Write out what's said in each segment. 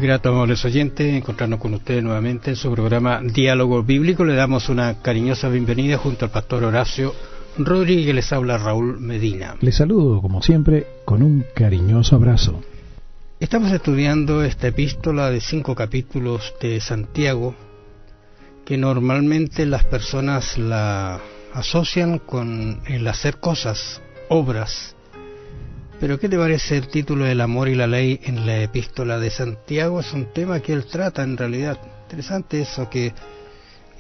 grato, amables oyentes, encontrarnos con ustedes nuevamente en su programa Diálogo Bíblico. Le damos una cariñosa bienvenida junto al pastor Horacio Rodríguez, les habla Raúl Medina. Les saludo, como siempre, con un cariñoso abrazo. Estamos estudiando esta epístola de 5 capítulos de Santiago, que normalmente las personas la asocian con el hacer cosas, obras. Pero ¿qué te parece el título del amor y la ley en la epístola de Santiago? Es un tema que él trata en realidad. Interesante eso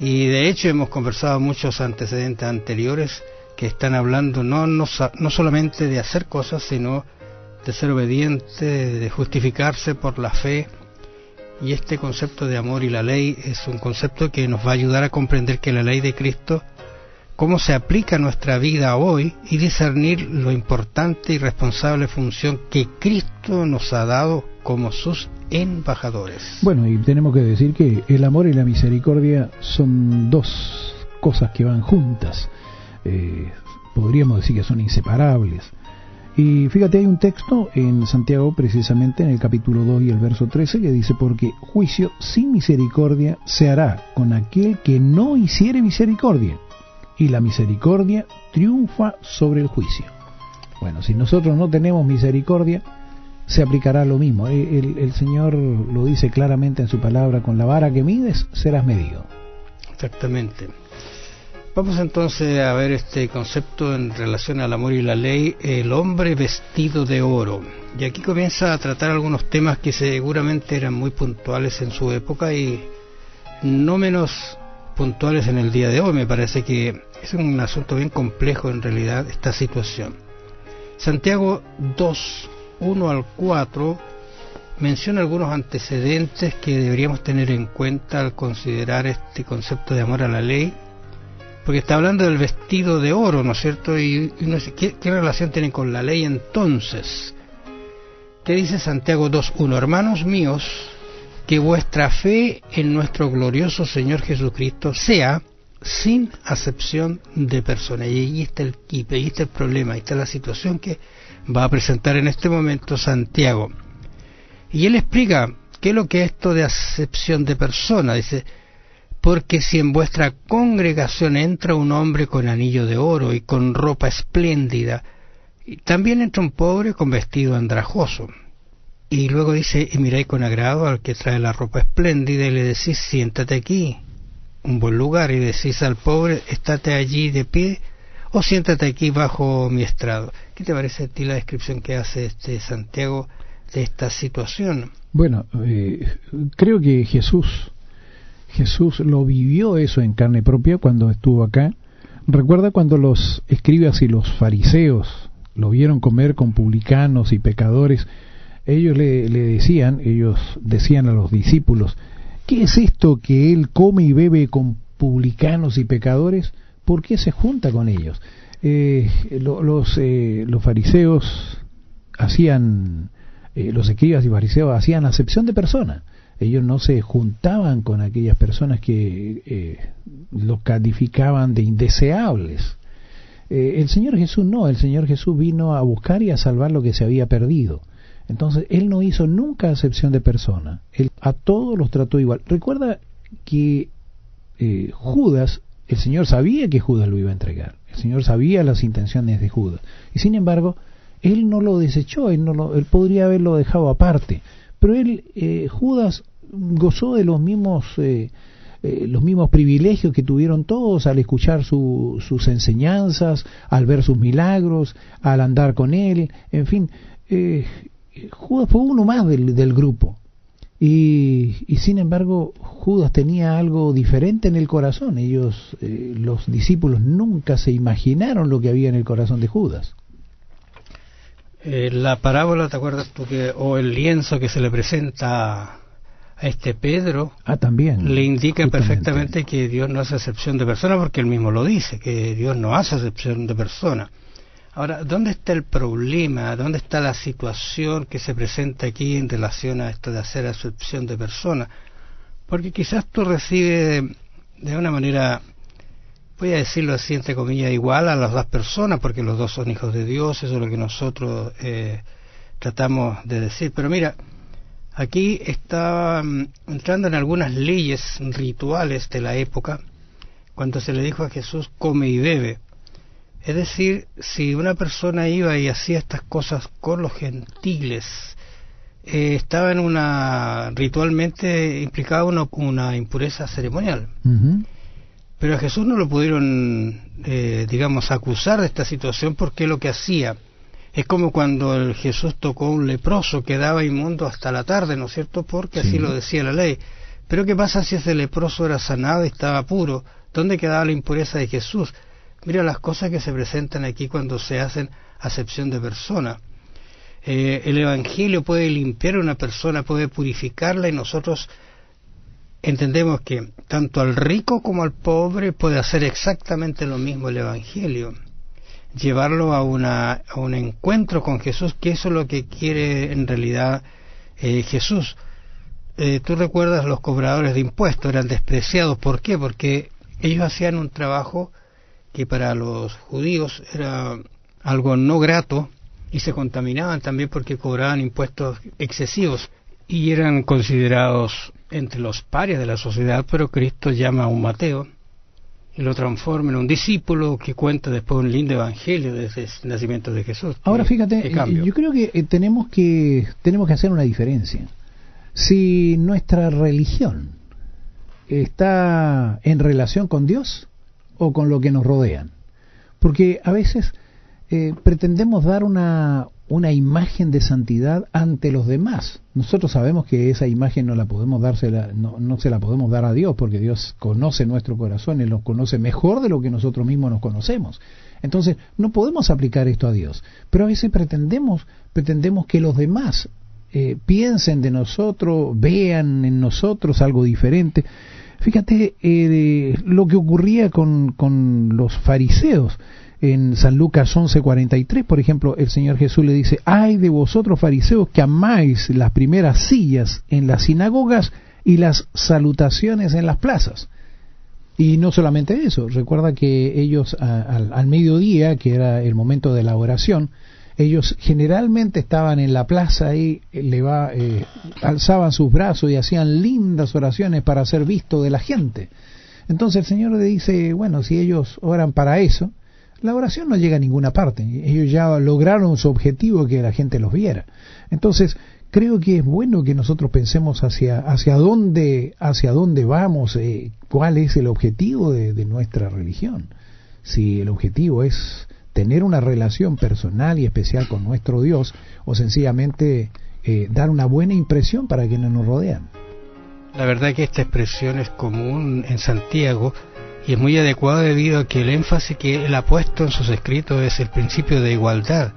y de hecho hemos conversado muchos antecedentes anteriores que están hablando no solamente de hacer cosas, sino de ser obediente, de justificarse por la fe. Y este concepto de amor y la ley es un concepto que nos va a ayudar a comprender que la ley de Cristo, cómo se aplica a nuestra vida hoy y discernir lo importante y responsable función que Cristo nos ha dado como sus embajadores. Bueno, y tenemos que decir que el amor y la misericordia son dos cosas que van juntas. Podríamos decir que son inseparables. Y fíjate, hay un texto en Santiago, precisamente en el capítulo 2 y el verso 13, que dice: porque juicio sin misericordia se hará con aquel que no hiciere misericordia, y la misericordia triunfa sobre el juicio. Bueno, si nosotros no tenemos misericordia, se aplicará lo mismo. El Señor lo dice claramente en su palabra: con la vara que mides serás medido. Exactamente. Vamos entonces a ver este concepto en relación al amor y la ley, el hombre vestido de oro. Y aquí comienza a tratar algunos temas que seguramente eran muy puntuales en su época y no menos puntuales en el día de hoy. Me parece que es un asunto bien complejo en realidad esta situación. Santiago 2, 1 al 4 menciona algunos antecedentes que deberíamos tener en cuenta al considerar este concepto de amor a la ley, porque está hablando del vestido de oro, ¿no es cierto? Y uno dice, ¿qué relación tiene con la ley entonces? ¿Qué dice Santiago 2:1? Hermanos míos, que vuestra fe en nuestro glorioso Señor Jesucristo sea sin acepción de persona. Y ahí está el quipe, ahí está el problema, ahí está la situación que va a presentar en este momento Santiago. Y él explica qué es lo que es esto de acepción de persona. Dice: porque si en vuestra congregación entra un hombre con anillo de oro y con ropa espléndida, y también entra un pobre con vestido andrajoso. Y luego dice: y miráis con agrado al que trae la ropa espléndida y le decís: siéntate aquí, un buen lugar, y decís al pobre: estate allí de pie, o siéntate aquí bajo mi estrado. ¿Qué te parece a ti la descripción que hace Santiago de esta situación? Bueno, creo que Jesús lo vivió eso en carne propia cuando estuvo acá. Recuerda cuando los escribas y los fariseos lo vieron comer con publicanos y pecadores. Ellos decían a los discípulos: ¿qué es esto que él come y bebe con publicanos y pecadores? ¿Por qué se junta con ellos? Los fariseos hacían, los escribas y fariseos hacían acepción de persona. Ellos no se juntaban con aquellas personas que los calificaban de indeseables. El Señor Jesús no, el Señor Jesús vino a buscar y a salvar lo que se había perdido. Entonces, Él no hizo nunca acepción de persona. Él a todos los trató igual. Recuerda que Judas, el Señor sabía que Judas lo iba a entregar. El Señor sabía las intenciones de Judas. Y sin embargo, Él no lo desechó, Él podría haberlo dejado aparte. Pero Judas gozó de los mismos privilegios que tuvieron todos al escuchar sus enseñanzas, al ver sus milagros, al andar con él, en fin. Judas fue uno más del grupo. Y sin embargo, Judas tenía algo diferente en el corazón. Los discípulos nunca se imaginaron lo que había en el corazón de Judas. La parábola, ¿te acuerdas tú o el lienzo que se le presenta a Pedro? También. Le indica perfectamente que Dios no hace acepción de persona, porque él mismo lo dice, que Dios no hace acepción de persona. Ahora, ¿dónde está el problema? ¿Dónde está la situación que se presenta aquí en relación a esto de hacer acepción de persona? Porque quizás tú recibes de una manera, voy a decirlo así entre comillas, igual a las dos personas, porque los dos son hijos de Dios, eso es lo que nosotros tratamos de decir. Pero mira, Aquí está entrando en algunas leyes rituales de la época, cuando se le dijo a Jesús, come y bebe. Es decir, si una persona iba y hacía estas cosas con los gentiles, estaba en ritualmente implicaba una impureza ceremonial. Pero a Jesús no lo pudieron, acusar de esta situación, porque lo que hacía es como cuando el Jesús tocó a un leproso, quedaba inmundo hasta la tarde, ¿no es cierto? Porque así lo decía la ley. Pero ¿qué pasa si ese leproso era sanado y estaba puro? ¿Dónde quedaba la impureza de Jesús? Mira las cosas que se presentan aquí cuando se hacen acepción de persona. El Evangelio puede limpiar a una persona, puede purificarla, y nosotros entendemos que tanto al rico como al pobre puede hacer exactamente lo mismo el Evangelio. Llevarlo a un encuentro con Jesús, que eso es lo que quiere en realidad Jesús. Tú recuerdas, los cobradores de impuestos eran despreciados. ¿Por qué? Porque ellos hacían un trabajo que para los judíos era algo no grato, y se contaminaban también porque cobraban impuestos excesivos y eran considerados entre los parias de la sociedad. Pero Cristo llama a un Mateo y lo transforma en un discípulo que cuenta después un lindo evangelio desde el nacimiento de Jesús. Ahora fíjate, yo creo que tenemos que hacer una diferencia. Si nuestra religión está en relación con Dios o con lo que nos rodean, porque a veces pretendemos dar una imagen de santidad ante los demás. Nosotros sabemos que esa imagen no se la podemos dar a Dios, porque Dios conoce nuestro corazón, Él nos conoce mejor de lo que nosotros mismos nos conocemos. Entonces no podemos aplicar esto a Dios, pero a veces pretendemos que los demás piensen de nosotros, vean en nosotros algo diferente. Fíjate lo que ocurría con los fariseos. En San Lucas 11:43, por ejemplo, el Señor Jesús le dice: ay de vosotros fariseos, que amáis las primeras sillas en las sinagogas y las salutaciones en las plazas. Y no solamente eso, recuerda que ellos al mediodía, que era el momento de la oración, ellos generalmente estaban en la plaza y alzaban sus brazos y hacían lindas oraciones para ser visto de la gente. Entonces el Señor le dice, bueno, si ellos oran para eso, la oración no llega a ninguna parte. Ellos ya lograron su objetivo, que la gente los viera. Entonces creo que es bueno que nosotros pensemos hacia dónde vamos, cuál es el objetivo de nuestra religión. Si el objetivo es tener una relación personal y especial con nuestro Dios, o sencillamente dar una buena impresión para quienes nos rodean. La verdad que esta expresión es común en Santiago y es muy adecuada, debido a que el énfasis que él ha puesto en sus escritos es el principio de igualdad.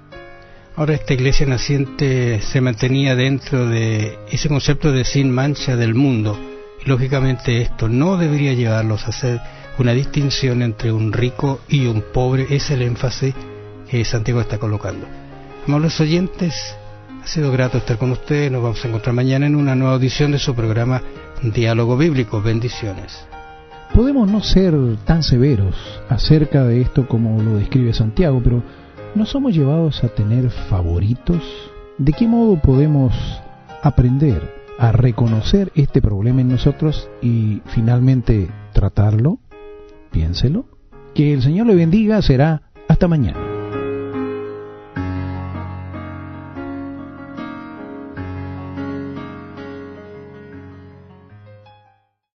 Ahora, esta iglesia naciente se mantenía dentro de ese concepto de sin mancha del mundo, y lógicamente esto no debería llevarlos a hacer una distinción entre un rico y un pobre. Es el énfasis que Santiago está colocando. Amables oyentes, ha sido grato estar con ustedes. Nos vamos a encontrar mañana en una nueva audición de su programa Diálogo Bíblico. Bendiciones. Podemos no ser tan severos acerca de esto como lo describe Santiago, pero ¿no somos llevados a tener favoritos? ¿De qué modo podemos aprender a reconocer este problema en nosotros y finalmente tratarlo? Piénselo. Que el Señor le bendiga. Será hasta mañana.